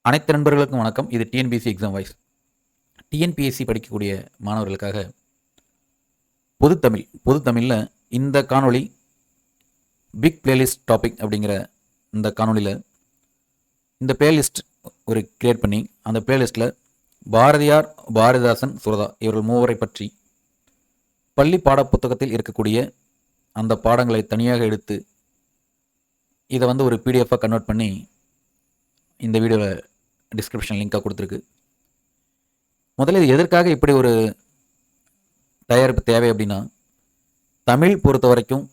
அனைத்து நண்பர்களுக்கும் வணக்கம். இது டிஎன்பிஎஸ்சி எக்ஸாம் வாய்ஸ். டிஎன்பிஎஸ்சி படிக்கக்கூடிய மாணவர்களுக்காக பொதுத்தமிழில் இந்த காணொளி பிக் பிளேலிஸ்ட் டாபிக் அப்படிங்கிற இந்த காணொளியில் இந்த பிளேலிஸ்ட் ஒரு கிரியேட் பண்ணி அந்த பிளேலிஸ்ட்டில் பாரதியார், பாரதிதாசன், சுரதா இவர்கள் மூவரை பற்றி பள்ளி பாடப்புத்தகத்தில் இருக்கக்கூடிய அந்த பாடங்களை தனியாக எடுத்து இதை ஒரு பிடிஎஃபாக கன்வெர்ட் பண்ணி இந்த வீடியோவில் டிஸ்கிரிப்ஷன் லிங்காக கொடுத்துருக்கு. முதல்ல இது எதற்காக இப்படி ஒரு தயாரிப்பு தேவை அப்படின்னா, தமிழ் பொறுத்த வரைக்கும்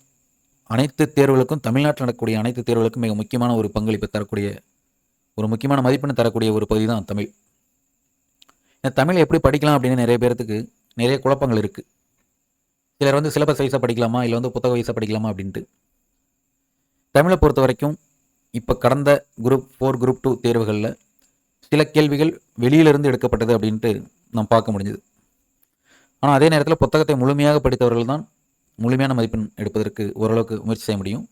அனைத்து தேர்வுகளுக்கும், தமிழ்நாட்டில் நடக்கக்கூடிய அனைத்து தேர்வுகளுக்கும் மிக முக்கியமான ஒரு பங்களிப்பு தரக்கூடிய, ஒரு முக்கியமான மதிப்பெண் தரக்கூடிய ஒரு பகுதி தான் தமிழ். இந்த தமிழ் எப்படி படிக்கலாம் அப்படின்னு நிறைய பேர்த்துக்கு நிறைய குழப்பங்கள் இருக்குது. சிலர் சிலபஸ் வைஸாக படிக்கலாமா, இல்லை புத்தக வைஸாக படிக்கலாமா அப்படின்ட்டு. தமிழை பொறுத்த வரைக்கும் இப்போ கடந்த குரூப் 4, குரூப் 2 தேர்வுகளில் சில கேள்விகள் வெளியிலிருந்து எடுக்கப்பட்டது அப்படின்ட்டு நாம் பார்க்க முடிஞ்சுது. ஆனால் அதே நேரத்தில் புத்தகத்தை முழுமையாக படித்தவர்கள் தான் முழுமையான மதிப்பெண் எடுப்பதற்கு ஓரளவுக்கு முயற்சி செய்ய முடியும்.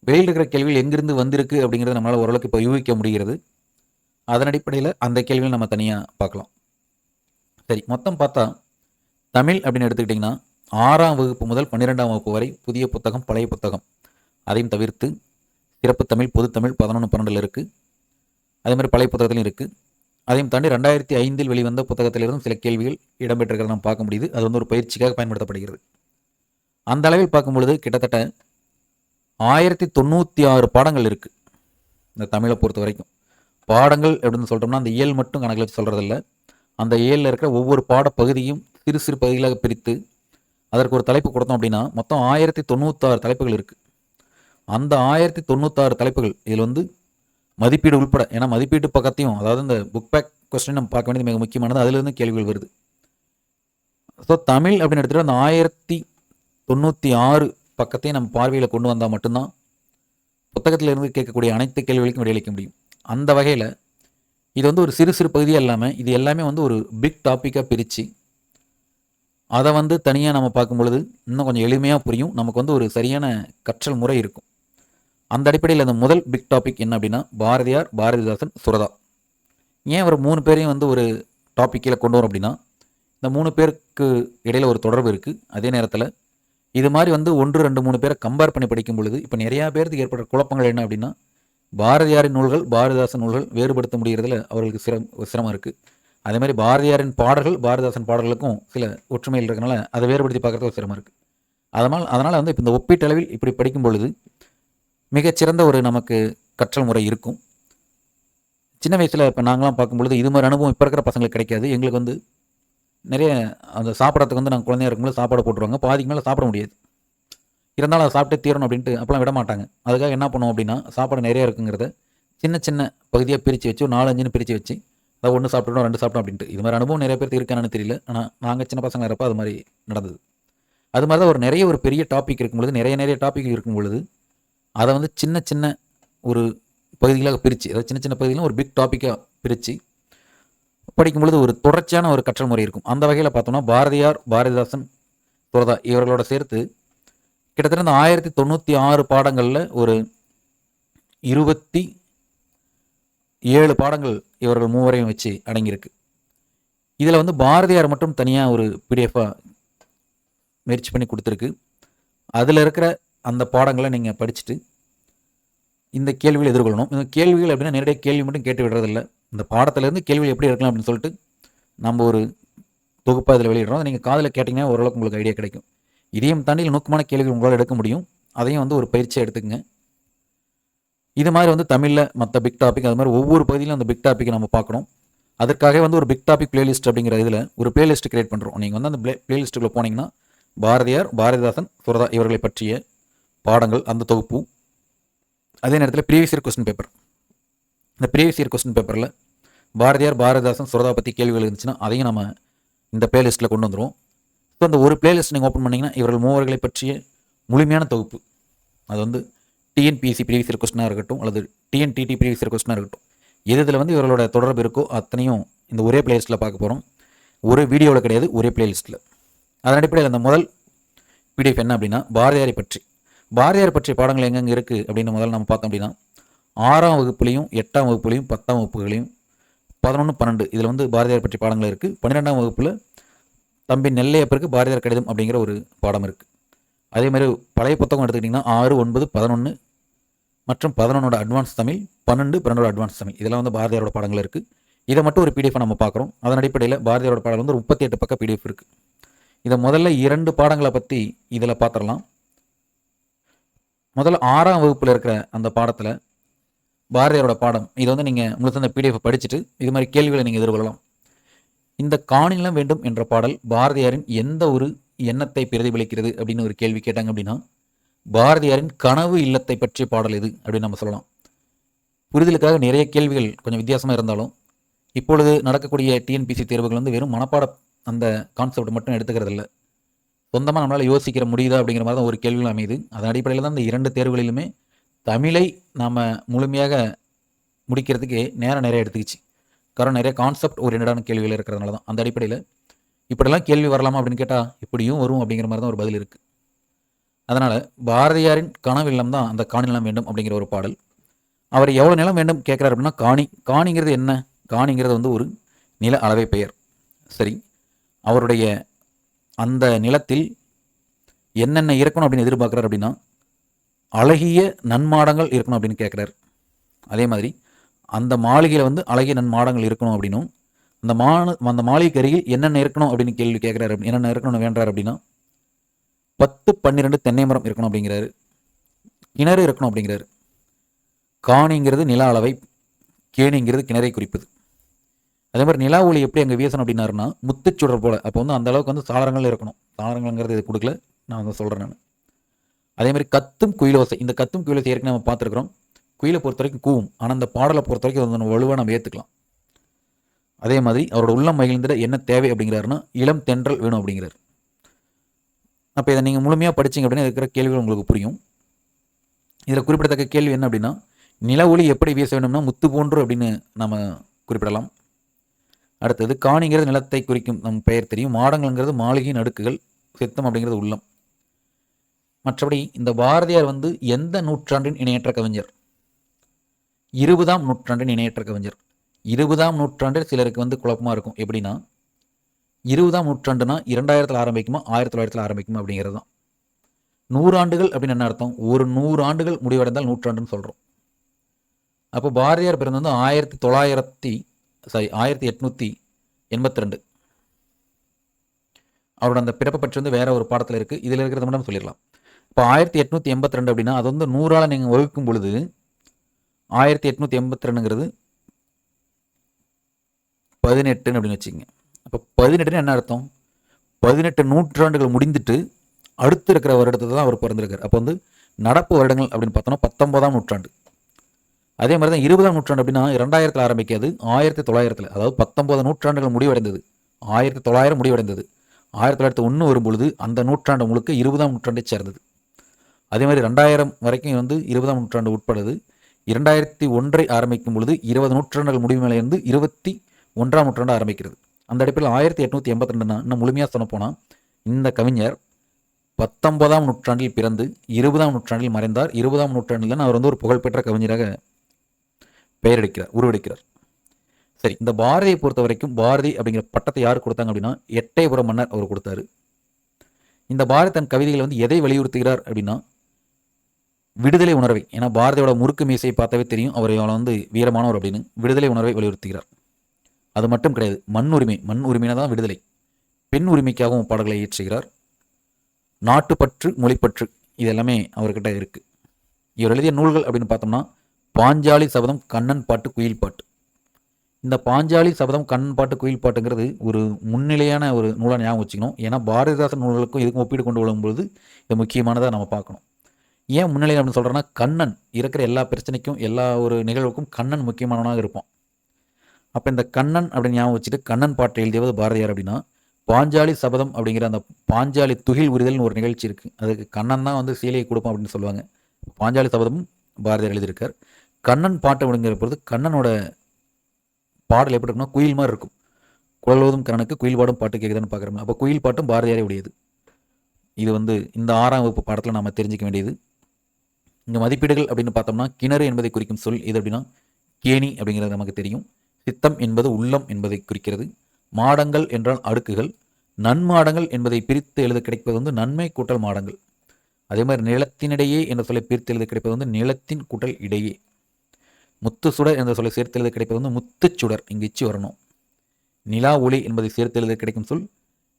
வெளியில் இருக்கிற கேள்விகள் எங்கிருந்து வந்திருக்கு அப்படிங்கிறத நம்மளால் ஓரளவுக்கு இப்போ யூகிக்க முடிகிறது. அதன் அடிப்படையில் அந்த கேள்விகள் நம்ம தனியாக பார்க்கலாம். சரி, மொத்தம் பார்த்தா தமிழ் அப்படின்னு எடுத்துக்கிட்டிங்கன்னா 6ஆம் வகுப்பு முதல் 12ஆம் வகுப்பு வரை புதிய புத்தகம், பழைய புத்தகம் அதையும் தவிர்த்து சிறப்பு தமிழ், பொதுத்தமிழ் 11, 12 இருக்குது. அதே மாதிரி பழைய புத்தகத்திலும் இருக்குது. அதையும் தாண்டி 2005 வெளிவந்த புத்தகத்திலிருந்து சில கேள்விகள் இடம்பெற்றிருக்கிறத நம்ம பார்க்க முடியுது. அது ஒரு பயிற்சிக்காக பயன்படுத்தப்படுகிறது. அந்த அளவில் பார்க்கும்பொழுது கிட்டத்தட்ட 1096 பாடங்கள் இருக்குது இந்த தமிழை பொறுத்த வரைக்கும். பாடங்கள் எப்படின்னு சொல்கிறோம்னா அந்த இயல் மட்டும் கணக்கில் வச்சு சொல்கிறதில்ல. அந்த இயலில் இருக்கிற ஒவ்வொரு பாடப்பகுதியும் சிறு சிறு பகுதிகளாக பிரித்து அதற்கு ஒரு தலைப்பு கொடுத்தோம் அப்படின்னா மொத்தம் 1096 தலைப்புகள் இருக்குது. அந்த 1096 தலைப்புகள் இதில் மதிப்பீடு உள்பட, ஏன்னா மதிப்பீட்டு பக்கத்தையும், அதாவது இந்த புக் பேக் கொஸ்டின் நம்ம பார்க்க வேண்டியது மிக முக்கியமானது. அதிலிருந்து கேள்விகள் வருது. ஸோ தமிழ் அப்படின்னு எடுத்துகிட்டு அந்த 1096 பக்கத்தையும் நம்ம பார்வையில் கொண்டு வந்தால் மட்டும்தான் புத்தகத்தில் இருந்து கேட்கக்கூடிய அனைத்து கேள்விகளுக்கும் விடையளிக்க முடியும். அந்த வகையில் இது ஒரு சிறு சிறு பகுதியாக இல்லாமல் இது எல்லாமே ஒரு பிக் டாப்பிக்காக பிரித்து அதை தனியாக நம்ம பார்க்கும் பொழுது இன்னும் கொஞ்சம் எளிமையாக புரியும். நமக்கு ஒரு சரியான கற்றல் முறை இருக்கும். அந்த அடிப்படையில் அந்த முதல் பிக் டாபிக் என்ன அப்படின்னா, பாரதியார், பாரதிதாசன், சுரதா. ஏன் ஒரு 3 பேரையும் ஒரு டாப்பிக்கில் கொண்டு வரும் அப்படின்னா, இந்த 3 பேருக்கு இடையில் ஒரு தொடர்பு இருக்குது. அதே நேரத்தில் இது மாதிரி 1, 2, 3 பேரை கம்பேர் பண்ணி படிக்கும் பொழுது இப்போ நிறையா பேருக்கு ஏற்படுற குழப்பங்கள் என்ன அப்படின்னா, பாரதியாரின் நூல்கள், பாரதிதாசன் நூல்கள் வேறுபடுத்த முடிகிறதுல அவர்களுக்கு சிரமம் இருக்குது. அதே மாதிரி பாரதியாரின் பாடல்கள், பாரதிதாசன் பாடல்களுக்கும் சில ஒற்றுமைகள் இருக்கிறனால அதை வேறுபடுத்தி பார்க்குறதுக்கு சிரமம் இருக்குது. அதனால் இப்போ இந்த ஒப்பீட்டளவில் இப்படி படிக்கும் பொழுது மிகச்சிறந்த ஒரு நமக்கு கற்றல் முறை இருக்கும். சின்ன வயசில் இப்போ நாங்களாம் பார்க்கும்பொழுது இது மாதிரி அனுபவம் இப்போ இருக்கிற பசங்களுக்கு கிடைக்காது. எங்களுக்கு நிறைய அந்த சாப்பிட்றதுக்கு நாங்கள் குழந்தையா இருக்கும்போது சாப்பாடு போட்டுருவாங்க. பாதிக்கு மேலே சாப்பிட முடியாது. இருந்தாலும் அதை சாப்பிட்டே தீரணும் அப்படின்ட்டு அப்போலாம் விட மாட்டாங்க. அதுக்காக என்ன பண்ணுவோம் அப்படின்னா, சாப்பாடு நிறையா இருக்குங்கிறத சின்ன சின்ன பகுதியாக பிரித்து வச்சு, 4, 5 பிரித்து வச்சு, அதை 1 சாப்பிட்டோம், 2 சாப்பிட்டோம் அப்படின்ட்டு. இது மாதிரி அனுபவம் நிறைய பேருக்கு இருக்கானு தெரியல. ஆனால் நாங்கள் சின்ன பசங்க இருப்போ அது மாதிரி நடந்தது. அது மாதிரி தான் நிறைய ஒரு பெரிய டாபிக் இருக்கும்பொழுது, நிறைய டாபிக் இருக்கும் பொழுது அதை சின்ன சின்ன ஒரு பகுதிகளாக பிரித்து, அதாவது சின்ன சின்ன பகுதிகளும் ஒரு பிக் டாப்பிக்காக பிரித்து படிக்கும் பொழுது ஒரு தொடர்ச்சியான ஒரு கற்றல் முறை இருக்கும். அந்த வகையில் பார்த்தோம்னா பாரதியார், பாரதிதாசன், சுரதா இவர்களோட சேர்த்து கிட்டத்தட்ட இந்த 1096 பாடங்களில் ஒரு 27 பாடங்கள் இவர்கள் மூவரையும் வச்சு அடங்கியிருக்கு. இதில் பாரதியார் மட்டும் தனியாக ஒரு பிடிஎஃபாக முயற்சி பண்ணி கொடுத்துருக்கு. அதில் இருக்கிற அந்த பாடங்களை நீங்கள் படிச்சுட்டு இந்த கேள்விகள் எதிர்கொள்ளணும். இந்த கேள்விகள் அப்படின்னா நேரடியாக கேள்வி மட்டும் கேட்டு விடுறதில்ல. இந்த பாடத்திலேருந்து கேள்விகள் எப்படி எடுக்கலாம் அப்படின்னு சொல்லிட்டு நம்ம ஒரு தொகுப்பாக இதில் வெளியிடுறோம். நீங்கள் காதில் கேட்டிங்கன்னா ஓரளவுக்கு உங்களுக்கு ஐடியா கிடைக்கும். இதையும் தாண்டி நுட்பமான கேள்விகள் உங்களால் எடுக்க முடியும். அதையும் ஒரு பயிற்சியாக எடுத்துக்கங்க. இது மாதிரி தமிழில் மற்ற பிக் டாபிக், அது மாதிரி ஒவ்வொரு பகுதியிலும் அந்த பிக் டாப்பிக்கை நம்ம பார்க்கணும். அதற்காக ஒரு பிக் டாபிக் பிளேலிஸ்ட் அப்படிங்கிற இதில் ஒரு பிளேலிஸ்ட் கிரியேட் பண்ணுறோம். நீங்கள் அந்த பிளேலிஸ்ட்டுக்குள்ளே போனீங்கன்னா பாரதியார், பாரதிதாசன், சுரதா இவர்களை பற்றிய பாடங்கள் அந்த தொகுப்பு. அதே நேரத்தில் ப்ரீவியஸ் இயர் கொஸ்டின் பேப்பர், இந்த ப்ரீவியஸ் இயர் கொஸ்டின் பேப்பரில் பாரதியார், பாரதிதாசன், சுரதா பற்றி கேள்விகள் இருந்துச்சுன்னா அதையும் நம்ம இந்த பிளேலிஸ்ட்டில் கொண்டு வந்துடுவோம். ஸோ அந்த ஒரு பிளேலிஸ்ட் நீங்கள் ஓப்பன் பண்ணிங்கன்னா இவர்கள் மூவர்களை பற்றிய முழுமையான தொகுப்பு, அது டிஎன்பிஎஸ்சி ப்ரீவியஸ் இயர் கொஸ்டினாக இருக்கட்டும் அல்லது டிஎன்டிடி ப்ரீவியஸ் இயர் கொஸ்டினாக இருக்கட்டும், இதில் இவர்களோட தொடர்பு இருக்கோ அத்தனையும் இந்த ஒரே பிளேலிஸ்ட்டில் பார்க்க போகிறோம். ஒரு வீடியோவில் கிடையாது, ஒரே பிளேலிஸ்ட்டில். அதன் அடிப்படையில் அந்த முதல் பிடிஎஃப் என்ன அப்படின்னா, பாரதியாரை பற்றி, பாரதியார் பற்றிய பாடங்கள் எங்கெங்கே இருக்குது அப்படின்னு முதல்ல நம்ம பார்த்தோம் அப்படின்னா 6ஆம் வகுப்புலையும் 8ஆம் வகுப்புலையும் 10ஆம் வகுப்புகளையும் 11, 12 இதில் வந்து பாரதியார் பற்றி பாடங்கள் இருக்குது. 12ஆம் வகுப்பில் தம்பி நெல்லையப்பருக்கு பாரதியார் கடிதம் அப்படிங்கிற ஒரு பாடம் இருக்குது. அதே மாதிரி பழைய புத்தகம் எடுத்துக்கிட்டிங்கன்னா 6, 9, 11 மற்றும் 11ஓட அட்வான்ஸ் தமிழ், 12, 12ஓட அட்வான்ஸ் தமிழ் இதெல்லாம் வந்து பாரதியாரோட பாடங்கள் இருக்குது. இதை மட்டும் ஒரு பிடிஎஃப் நம்ம பார்க்குறோம். அதன் அடிப்படையில் பாரதியாரோட பாடல் வந்து 38 பக்க பிடிஎஃப் இருக்குது. இதை முதல்ல 2 பாடங்களை பற்றி இதில் பார்த்துடலாம். முதல்ல 6ஆம் வகுப்பில் இருக்கிற அந்த பாடத்தில் பாரதியாரோட பாடம் இதை வந்து நீங்கள் முழுத்த அந்த பிடிஎஃப் படிச்சுட்டு இது மாதிரி கேள்விகளை நீங்கள் எதிர்கொள்ளலாம். இந்த காணிலம் வேண்டும் என்ற பாடல் பாரதியாரின் எந்த ஒரு எண்ணத்தை பிரதிபலிக்கிறது அப்படின்னு ஒரு கேள்வி கேட்டாங்க அப்படின்னா, பாரதியாரின் கனவு இல்லத்தை பற்றிய பாடல் எது அப்படின்னு நம்ம சொல்லலாம். புரிதலுக்காக நிறைய கேள்விகள் கொஞ்சம் வித்தியாசமாக இருந்தாலும் இப்பொழுது நடக்கக்கூடிய டிஎன்பிசி தேர்வுகள் வந்து வெறும் மனப்பாட அந்த கான்செப்ட் மட்டும் எடுத்துக்கிறது இல்லை. சொந்தமாக நம்மளால் யோசிக்கிற முடியுதா அப்படிங்கிற மாதிரி தான் ஒரு கேள்விகள் அமையுது. அதன் அடிப்படையில் தான் இந்த 2 தேர்வுகளிலுமே தமிழை நாம் முழுமையாக முடிக்கிறதுக்கு நேரம் நிறைய எடுத்துக்கிச்சு. காரணம் நிறைய கான்செப்ட் ஓரியன்டான கேள்விகள் இருக்கிறதுனால தான். அந்த அடிப்படையில் இப்படிலாம் கேள்வி வரலாமா அப்படின்னு கேட்டால் இப்படியும் வரும் அப்படிங்கிற மாதிரி தான் ஒரு பதில் இருக்குது. அதனால் பாரதியாரின் கனவு இல்லம் தான் அந்த காணி நிலம் வேண்டும் அப்படிங்கிற ஒரு பாடல். அவர் எவ்வளோ நிலம் வேண்டும் கேட்குறாரு அப்படின்னா, காணிங்கிறது என்ன? காணிங்கிறது வந்து ஒரு நில அளவை பெயர். சரி, அவருடைய அந்த நிலத்தில் என்னென்ன இருக்கணும் அப்படின்னு எதிர்பார்க்குறாரு அப்படின்னா, அழகிய நன்மாடங்கள் இருக்கணும் அப்படின்னு கேட்குறாரு. அதே மாதிரி அந்த மாளிகையில் வந்து அழகிய நன்மாடங்கள் இருக்கணும் அப்படின்னும், அந்த மாளிகைக்கு அருகில் என்னென்ன இருக்கணும் அப்படின்னு கேள்வி கேட்குறாரு. என்னென்ன இருக்கணும்னு வேண்டார் அப்படின்னா, 10, 12 தென்னை மரம் இருக்கணும் அப்படிங்கிறாரு. கிணறு இருக்கணும் அப்படிங்கிறாரு. காணிங்கிறது நில அளவை, கேணிங்கிறது கிணறை குறிப்பது. அதே மாதிரி நிலா ஒளி எப்படி அங்கே வீசணும் அப்படின்னாருன்னா, முத்துச்சுடர் போல். அப்போ வந்து அந்த அளவுக்கு வந்து சாளரங்கள் இருக்கணும். சாளரங்கள்ங்கிறது இது கொடுக்கல, நான் வந்து சொல்கிறேன் நான். அதே மாதிரி கத்தும் குயிலோசை. இந்த கத்தும் குயிலோசை ஏற்கனவே நம்ம பார்த்துருக்குறோம். குயிலை பொறுத்த வரைக்கும் கூவும், ஆனால் அந்த பாடலை பொறுத்த வரைக்கும் அது நம்ம வலுவாக நம்ம ஏற்றுக்கலாம். அதே மாதிரி அவரோட உள்ளம் மகிழ்ந்திட என்ன தேவை அப்படிங்கிறாருன்னா, இளம் தென்றல் வேணும் அப்படிங்கிறார். அப்போ இதை நீங்கள் முழுமையாக படிச்சிங்க அப்படின்னா இருக்கிற கேள்விகள் உங்களுக்கு புரியும். இதில் குறிப்பிடத்தக்க கேள்வி என்ன அப்படின்னா, நில ஒளி எப்படி வீச வேணும்னா முத்து போன்று அப்படின்னு நம்ம குறிப்பிடலாம். அடுத்தது காணிங்கிறது நிலத்தை குறிக்கும் நம் பெயர் தெரியும். மாடங்கள்ங்கிறது மாளிகையின் அடுக்குகள், சித்தம் அப்படிங்கிறது உள்ளம். மற்றபடி இந்த பாரதியார் வந்து எந்த நூற்றாண்டின் இணையற்ற கவிஞர்? 20ஆம் நூற்றாண்டின் இணையற்ற கவிஞர். 20ஆம் நூற்றாண்டில் சிலருக்கு வந்து குழப்பமாக இருக்கும். எப்படின்னா, 20ஆம் நூற்றாண்டுனா 2000 ஆரம்பிக்குமா 1900 ஆரம்பிக்குமா அப்படிங்கிறது தான். 100 ஆண்டுகள் அப்படின்னு என்ன அர்த்தம்? ஒரு 100 ஆண்டுகள் முடிவடைந்தால் நூற்றாண்டுன்னு சொல்கிறோம். அப்போ பாரதியார் பிறந்து வந்து 1882. அவரோட அந்த பிறப்பை பற்றி வந்து வேற ஒரு பாடத்தில் இருக்குது. இதில் இருக்கிறத மட்டும் சொல்லிடலாம். இப்போ 1882 அப்படின்னா அது வந்து 100ஆல் நீங்கள் வகுக்கும் பொழுது 1882ங்கிறது 18 அப்படின்னு வச்சுக்கோங்க. அப்போ 18 என்ன அர்த்தம்? 18 நூற்றாண்டுகள் முடிந்துட்டு அடுத்து இருக்கிற வருடத்தை தான் அவர் பிறந்திருக்கார். அப்போ வந்து நடப்பு வருடங்கள் அப்படின்னு பார்த்தோம்னா 19ஆம் நூற்றாண்டு. அதே மாதிரி தான் 20ஆம் நூற்றாண்டு அப்படின்னா 2000 ஆரம்பிக்காது, 1900. அதாவது 19 நூற்றாண்டுகள் முடிவடைந்தது, 1900 முடிவடைந்தது. 1901 வரும்பொழுது அந்த நூற்றாண்டு முழுக்க 20ஆம் நூற்றாண்டை சேர்ந்தது. அதே மாதிரி 2000 வரைக்கும் வந்து 20ஆம் நூற்றாண்டு உட்படுது. 2001 ஆரம்பிக்கும் பொழுது 20 நூற்றாண்டுகள் முடிவு மேலேருந்து 21ஆம் நூற்றாண்டு ஆரம்பிக்கிறது. அந்த அடிப்படையில் 1882 இன்னும் முழுமையாக சொன்னப்போனால் இந்த கவிஞர் 19ஆம் நூற்றாண்டில் பிறந்து 20ஆம் நூற்றாண்டில் மறைந்தார். 20ஆம் நூற்றாண்டில் தான் அவர் வந்து ஒரு புகழ்பெற்ற கவிஞராக உருவெடுக்கிறார். சரி, இந்த பாரதியை பொறுத்த வரைக்கும் பாரதி அப்படிங்கிற பட்டத்தை யார் கொடுத்தாங்க அப்படின்னா, எட்டயபுரம் மன்னர் அவர் கொடுத்தாரு. இந்த பாரதி தன் கவிதைகளை வந்து எதை வலியுறுத்துகிறார் அப்படின்னா, விடுதலை உணர்வை. ஏன்னா பாரதியோட முறுக்கு மீசையை பார்த்தாவே தெரியும் அவர் வந்து வீரமானவர் அப்படின்னு. விடுதலை உணர்வை வலியுறுத்துகிறார். அது மட்டும் கிடையாது, மண் உரிமைனா தான் விடுதலை. பெண் உரிமைக்காகவும் பாடல்களை இயற்றுகிறார். நாட்டுப்பற்று, மொழிப்பற்று இது எல்லாமே அவர்கிட்ட இருக்குது. இவர் எழுதிய நூல்கள் அப்படின்னு பார்த்தோம்னா, பாஞ்சாலி சபதம், கண்ணன் பாட்டு, குயில் பாட்டு. இந்த பாஞ்சாலி சபதம், கண்ணன் பாட்டு, குயில் பாட்டுங்கிறது ஒரு முன்னிலையான ஒரு நூலாக ஞாபகம் வச்சுக்கணும். ஏன்னா பாரதிதாசன் நூல்களுக்கும் இதுக்கும் ஒப்பீடு கொண்டு வரும்பொழுது இது முக்கியமானதாக நம்ம பார்க்கணும். ஏன் முன்னிலை அப்படின்னு சொல்கிறேன்னா, கண்ணன் இருக்கிற எல்லா பிரச்சனைக்கும் எல்லா ஒரு நிகழ்வுக்கும் கண்ணன் முக்கியமானவனாக இருப்பான். அப்போ இந்த கண்ணன் அப்படின்னு ஞாபகம் வச்சுட்டு கண்ணன் பாட்டை எழுதியவது பாரதியார் அப்படின்னா, பாஞ்சாலி சபதம் அப்படிங்கிற அந்த பாஞ்சாலி துகில் உரிதல்னு ஒரு நிகழ்ச்சி இருக்குது. அதுக்கு கண்ணன் தான் வந்து சீலையை கொடுப்பான் அப்படின்னு சொல்லுவாங்க. பாஞ்சாலி சபதமும் பாரதியார் எழுதியிருக்கார். கண்ணன் பாட்டு அப்படிங்கிற பொழுது கண்ணனோட பாடல் எப்படி இருக்குன்னா குயில் மாதிரி இருக்கும். குழல்வதும் கண்ணனுக்கு குயில் பாடும் பாட்டு கேட்குதுன்னு பார்க்குறோம். அப்போ குயில் பாட்டும் பாரதியாரே உடையது. இது வந்து இந்த 6ஆம் வகுப்பு பாடத்தில் நம்ம தெரிஞ்சிக்க வேண்டியது. இங்கே மதிப்பீடுகள் அப்படின்னு பார்த்தோம்னா, கிணறு என்பதை குறிக்கும் சொல் இது அப்படின்னா கேணி அப்படிங்கிறது நமக்கு தெரியும். சித்தம் என்பது உள்ளம் என்பதை குறிக்கிறது. மாடங்கள் என்றால் அடுக்குகள். நன்மாடங்கள் என்பதை பிரித்து எழுத கிடைப்பது வந்து நன்மை கூட்டல் மாடங்கள். அதே மாதிரி நிலத்தினிடையே என்ற சொல்லை பிரித்து எழுத கிடைப்பது வந்து நிலத்தின் கூட்டல் இடையே. முத்து சுடர் என்ற சொல்லை சேர்த்து எழுத கிடைப்பது வந்து முத்துச்சுடர், இங்கு இச்சு வரணும். நிலா ஒளி என்பதை சேர்த்து எழுத கிடைக்கும் சொல்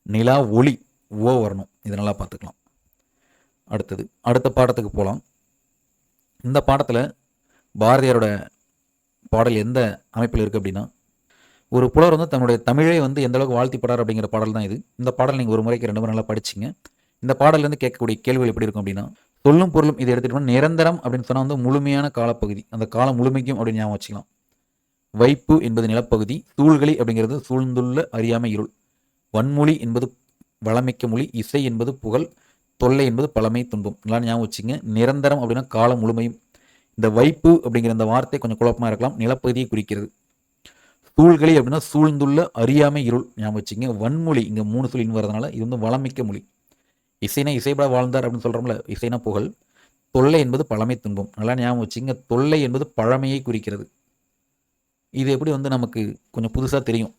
நிலா ஒளி, ஓ வரணும். இதை நல்லா பார்த்துக்கலாம். அடுத்த பாடத்துக்கு போகலாம். இந்த பாடத்தில் பாரதியாரோட பாடல் எந்த அமைப்பில் இருக்குது அப்படின்னா, ஒரு புலவர் வந்து தன்னுடைய தமிழை வந்து எந்த அளவுக்கு வாழ்த்திப்படார் அப்படிங்கிற பாடல் தான் இது. இந்த பாடல் நீங்கள் ஒரு முறைக்கு 2 முறை நல்லா படிச்சிங்க. இந்த பாடல்லேருந்து கேட்கக்கூடிய கேள்விகள் எப்படி இருக்கும் அப்படின்னா, சொல்லும் பொருளும் இதை எடுத்துகிட்டோம்னா நிரந்தரம் அப்படின்னு சொன்னால் வந்து முழுமையான காலப்பகுதி, அந்த காலம் முழுமைக்கும் அப்படின்னு ஞாபகம் வச்சுக்கலாம். வைப்பு என்பது நிலப்பகுதி, சூழ்களி அப்படிங்கிறது சூழ்ந்துள்ள அறியாமை இருள், வன்மொழி என்பது வளமிக்க மொழி, இசை என்பது புகழ், தொல்லை என்பது பழமை துன்பம். நல்லா ஞாபகம் வச்சுங்க. நிரந்தரம் அப்படின்னா காலம் முழுமையும். இந்த வைப்பு அப்படிங்கிற இந்த வார்த்தை கொஞ்சம் குழப்பமாக இருக்கலாம், நிலப்பகுதியை குறிக்கிறது. சூழ்களி அப்படின்னா சூழ்ந்துள்ள அறியாமை இருள், ஞாபகம் வச்சுங்க. வன்மொழி இங்கே 3 சொல்லின்னு வரதுனால இது வந்து வளமிக்க மொழி. இசைனா இசைப்பட வாழ்ந்தார் அப்படின்னு சொல்கிறோம்ல, இசைனா புகழ். தொல்லை என்பது பழமை துன்பம், நல்லா ஞாபகம் வச்சுங்க. தொல்லை என்பது பழமையை குறிக்கிறது. இது எப்படி வந்து நமக்கு கொஞ்சம் புதுசாக தெரியும்.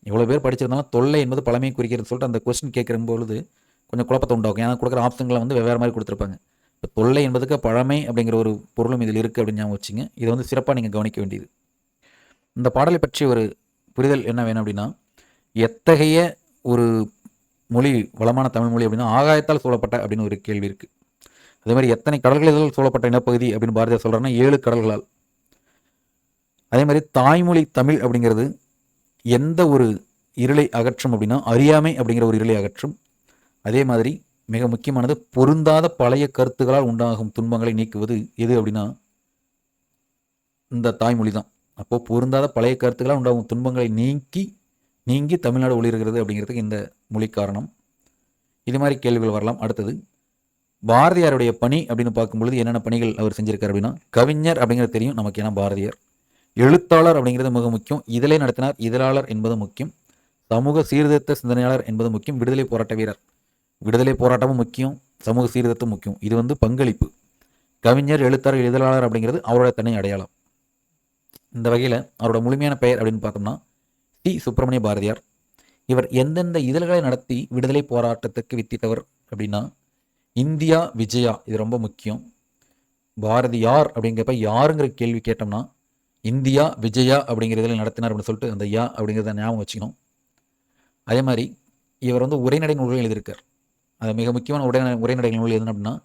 எவ்வளோ பேர் படிச்சிருந்தாலும் தொல்லை என்பது பழமையை குறிக்கிறது சொல்லிட்டு அந்த கொஸ்டின் கேட்குற பொழுது கொஞ்சம் குழப்பத்தை உண்டாகும். ஏன்னா கொடுக்குற ஆப்ஷன்களை வந்து வெவ்வேறு மாதிரி கொடுத்துருப்பாங்க. இப்போ தொல்லை என்பதுக்கு பழமை அப்படிங்கிற ஒரு பொருளும் இதில் இருக்குது அப்படின்னு ஞாபகம் வச்சுங்க. இதை வந்து சிறப்பாக நீங்கள் கவனிக்க வேண்டியது. இந்த பாடலை பற்றி ஒரு புரிதல் என்ன வேணும் அப்படின்னா, எத்தகைய ஒரு மொழி வளமான தமிழ் மொழி அப்படின்னா ஆகாயத்தால் சூழப்பட்ட அப்படின்னு ஒரு கேள்வி இருக்குது. அதே மாதிரி எத்தனை கடல்களால் சூழப்பட்ட நிலப்பகுதி அப்படின்னு பாரதியார் சொல்கிறாருன்னா 7 கடல்களால். அதே மாதிரி தாய்மொழி தமிழ் அப்படிங்கிறது எந்த ஒரு இருளை அகற்றும் அப்படின்னா அறியாமை அப்படிங்கிற ஒரு இருளை அகற்றும். அதே மாதிரி மிக முக்கியமானது பொருந்தாத பழைய கருத்துக்களால் உண்டாகும் துன்பங்களை நீக்குவது எது அப்படின்னா இந்த தாய்மொழி தான். அப்போது பொருந்தாத பழைய கருத்துக்களால் உண்டாகும் துன்பங்களை நீங்கி தமிழ்நாடு ஒளிர்கிறது அப்படிங்கிறதுக்கு இந்த மொழி காரணம். இது மாதிரி கேள்விகள் வரலாம். அடுத்தது பாரதியாருடைய பணி அப்படின்னு பார்க்கும்பொழுது என்னென்ன பணிகள் அவர் செஞ்சிருக்காரு அப்படின்னா, கவிஞர் அப்படிங்கிறது தெரியும் நமக்கு, ஏன்னா பாரதியார். எழுத்தாளர் அப்படிங்கிறது மிக முக்கியம். இதழை நடத்தினார், இதழாளர் என்பது முக்கியம். சமூக சீர்திருத்த சிந்தனையாளர் என்பது முக்கியம். விடுதலை போராட்ட வீரர், விடுதலை போராட்டமும் முக்கியம், சமூக சீர்திருத்தம் முக்கியம். இது வந்து பங்களிப்பு. கவிஞர், எழுத்தாளர், இதழாளர் அப்படிங்கிறது அவரோட தனி அடையாளம். இந்த வகையில் அவரோட முழுமையான பெயர் அப்படின்னு பார்த்தோம்னா டி. சுப்பிரமணிய பாரதியார். இவர் எந்தெந்த இதழ்களை நடத்தி விடுதலை போராட்டத்துக்கு வித்திட்டவர் அப்படின்னா இந்தியா விஜயா, இது ரொம்ப முக்கியம். பாரதியார் அப்படிங்கிறப்ப யாருங்கிற கேள்வி கேட்டோம்னா இந்தியா விஜயா அப்படிங்கிற இதில் நடத்தினார் அப்படின்னு சொல்லிட்டு அந்த யா அப்படிங்கிறத ஞாபகம் வச்சுக்கணும். அதே மாதிரி இவர் வந்து உரைநடை நூல்கள் எழுதியிருக்கார். அது மிக முக்கியமான உரைநடை நூல் எதுன்னு அப்படின்னா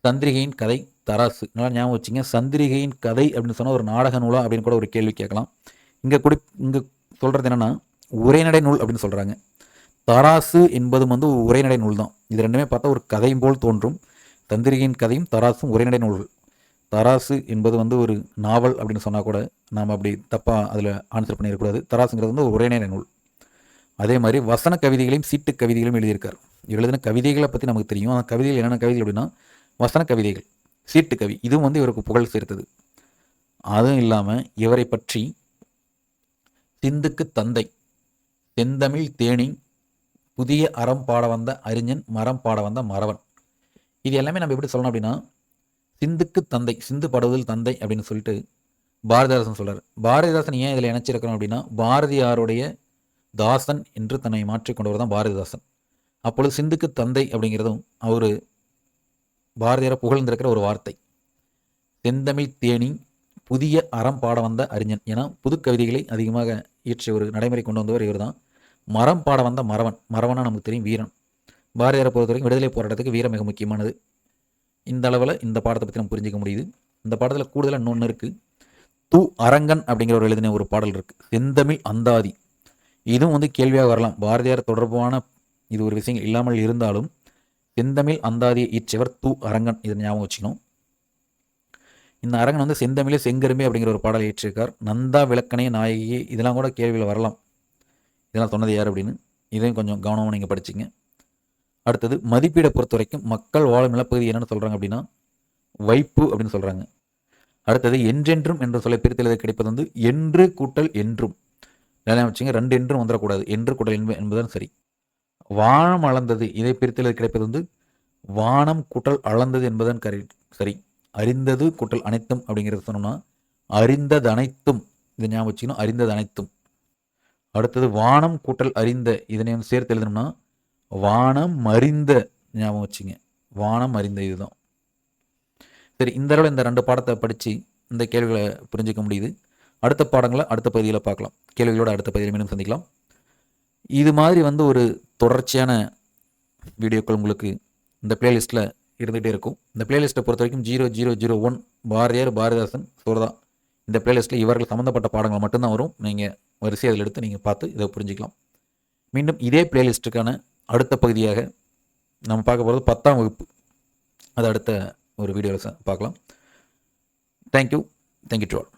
சந்திரிகையின் கதை, தராசு. நல்லா ஞாபகம் வச்சுங்க. சந்திரிகையின் கதை அப்படின்னு சொன்னால் ஒரு நாடக நூலா அப்படின்னு கூட ஒரு கேள்வி கேட்கலாம். இங்கே சொல்கிறது என்னென்னா உரைநடை நூல் அப்படின்னு சொல்கிறாங்க. தராசு என்பதும் வந்து உரைநடை நூல் தான். இது ரெண்டுமே பார்த்தா ஒரு கதையும் போல் தோன்றும். சந்திரிகையின் கதையும் தராசும் உரைநடை நூல்கள். தராசு என்பது வந்து ஒரு நாவல் அப்படின்னு சொன்னால் கூட நாம் அப்படி தப்பாக அதில் ஆன்சர் பண்ணிடக்கூடாது. தராசுங்கிறது வந்து ஒரு உரைநடை நூல். அதே மாதிரி வசன கவிதைகளையும் சீட்டு கவிதைகளையும் எழுதியிருக்கார். எழுதின கவிதைகளை பற்றி நமக்கு தெரியும். அந்த கவிதைகள் என்னென்ன கவிதைகள் அப்படின்னா வசன கவிதைகள், சீட்டு கவி, இதுவும் வந்து இவருக்கு புகழ் சேர்த்தது. அதுவும் இல்லாமல் இவரை பற்றி சிந்துக்கு தந்தை, செந்தமிழ் தேனி, புதிய அறம் பாட வந்த அறிஞன், மரம் பாட வந்த மறவன், இது எல்லாமே நம்ம எப்படி சொல்லணும் அப்படின்னா சிந்துக்கு தந்தை, சிந்து பாடுவதில் தந்தை அப்படின்னு சொல்லிட்டு பாரதிதாசன் சொல்கிறார். பாரதிதாசன் ஏன் இதில் இணைச்சிருக்கணும் அப்படின்னா பாரதியாருடைய தாசன் என்று தன்னை மாற்றிக்கொண்டவர் தான் பாரதிதாசன். அப்பொழுது சிந்துக்கு தந்தை அப்படிங்கிறதும் அவர் பாரதியாரை புகழ்ந்திருக்கிற ஒரு வார்த்தை. செந்தமிழ் தேனி, புதிய அறம் பாட வந்த அறிஞன், ஏன்னா புது கவிதைகளை அதிகமாக இயற்றிய ஒரு நடைமுறை கொண்டு வந்தவர் இவர் தான். மரம் பாட வந்த மறவன், மறவனா நமக்கு தெரியும் வீரன். பாரதியாரை பொறுத்த வரைக்கும் விடுதலை போராட்டத்துக்கு வீரம் மிக முக்கியமானது. இந்த அளவில் இந்த பாடத்தை பற்றி நம்ம புரிஞ்சிக்க முடியுது. இந்த பாடத்தில் கூடுதலாக இன்னொன்று இருக்குது. து. அரங்கன் அப்படிங்கிற ஒரு எழுதின ஒரு பாடல் இருக்குது, செந்தமிழ் அந்தாதி. இதுவும் வந்து கேள்வியாக வரலாம். பாரதியார் தொடர்பான இது ஒரு விஷயங்கள் இல்லாமல் இருந்தாலும் செந்தமிழ் அந்தாதியை இயற்றியவர் து. அரங்கன், இதை ஞாபகம் வச்சுக்கணும். இந்த அரங்கன் வந்து செந்தமிழே செங்கரும்பே அப்படிங்கிற ஒரு பாடலை இயற்றியிருக்கார். நந்தா விளக்கணை நாயகி, இதெல்லாம் கூட கேள்வியில் வரலாம். இதெல்லாம் சொன்னது யார் அப்படின்னு, இதையும் கொஞ்சம் கவனமாக நீங்கள் படிச்சிங்க. அடுத்தது மதிப்பீடை பொறுத்த வரைக்கும் மக்கள் வாழும் நிலப்பகுதி என்னென்னு சொல்கிறாங்க அப்படின்னா வைப்பு அப்படின்னு சொல்கிறாங்க. அடுத்தது என்றென்றும் என்ற சொல்லை பிரித்து எழுத கிடைப்பது வந்து என்று கூட்டல் என்றும். இதெல்லாம் வச்சுங்க, 2 என்றும் வந்துடக்கூடாது, என்று கூட்டல் என்பதுதான் சரி. வானம் அளந்தது, இதை பிரித்து எழுத கிடைப்பது வந்து வானம் கூட்டல் அளந்தது என்பதுதான் சரி. அறிந்தது கூட்டல் அனைத்தும் அப்படிங்கிறது சொன்னோம்னா அறிந்தது அனைத்தும் இதை ஞாபகம் வச்சுக்கணும். அறிந்தது அனைத்தும். அடுத்தது வானம் கூட்டல் அறிந்த, இதனை வந்து சேர்த்து எழுதணும்னா வானம் அறிந்த, ஞாபகம் வச்சுங்க. வானம் அறிந்த இதுதான். சரி, இந்த அளவில் இந்த 2 பாடத்தை படித்து இந்த கேள்விகளை புரிஞ்சிக்க முடியுது. அடுத்த பாடங்களை அடுத்த பகுதியில் பார்க்கலாம். கேள்விகளோட அடுத்த பகுதியில் மீண்டும் சந்திக்கலாம். இது மாதிரி வந்து ஒரு தொடர்ச்சியான வீடியோக்கள் உங்களுக்கு இந்த பிளேலிஸ்ட்டில் இருந்துகிட்டே இருக்கும். இந்த பிளேலிஸ்ட்டை பொறுத்த வரைக்கும் 0001 பாரதியார், பாரதிதாசன், சூரதா, இந்த பிளேலிஸ்ட்டில் இவர்கள் சம்மந்தப்பட்ட பாடங்கள் மட்டும்தான் வரும். நீங்கள் வரிசை அதில் எடுத்து நீங்கள் பார்த்து இதை புரிஞ்சிக்கலாம். மீண்டும் இதே பிளேலிஸ்ட்டுக்கான அடுத்த பகுதியாக நம்ம பார்க்க போகிறது 10ஆம் வகுப்பு. அது அடுத்த ஒரு வீடியோவில் பார்க்கலாம். Thank you to all.